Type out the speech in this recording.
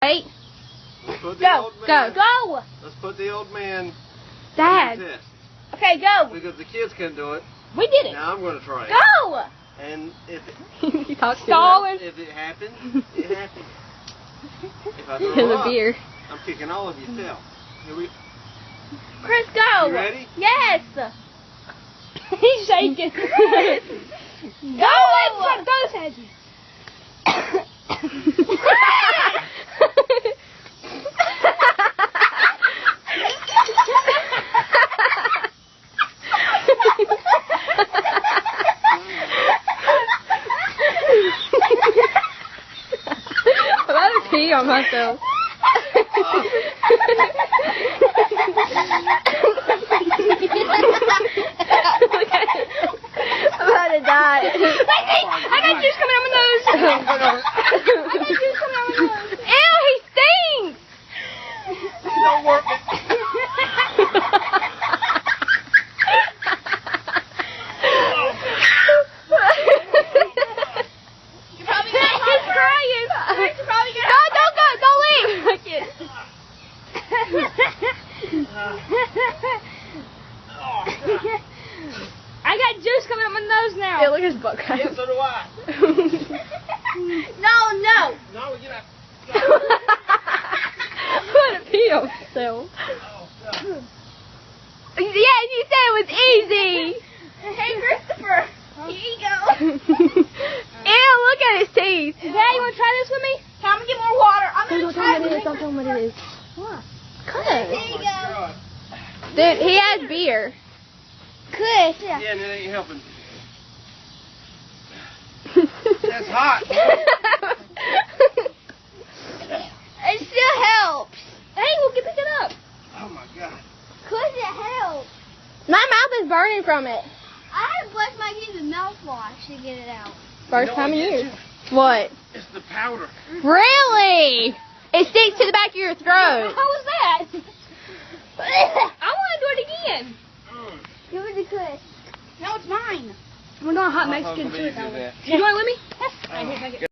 Wait. Go. Go. Let's put the old man Dad. to the test. Okay, go. Because the kids can do it. We did it. Now I'm going to try it. Go. And if He talks stalling. if it happens, it happens. If I throw The up, beer. I'm kicking all of your tail. Here we Chris, go. You ready? Yes. He's shaking. Go. Let's go, Sadie. I'm about to pee on myself. I'm about to die. I got juice coming out my nose. I got juice coming out my nose. Ew, he stinks. don't work. You're probably gonna He's crying. You're probably gonna don't go. Don't leave. I can't. I got juice coming up my nose now. Yeah, look at his butt crack. Yeah, so do I. No. No, get out. I'm gonna pee on myself. Oh, God. Yeah, you said it was easy. Hey, Christopher. Here you go. Ew, look at his teeth. Dad, you want to try this with me? I'm going to get more water. I'm going to try it. Don't tell him what it is. What? Here you go. Dude, he has beer. Chris. Yeah, and it ain't helping. That's hot. It still helps. Hey, we'll pick it up. Oh, my God. Chris, it helps. My mouth is burning from it. I had to brush my teeth with mouthwash to get it out. First time in years. What? It's the powder. Really? It sticks to the back of your throat. How was that? I want to do it again. Give it to Chris. No, it's mine. We're going hot Mexican food. Do that. You want it with me? Yes. Right, here, take it.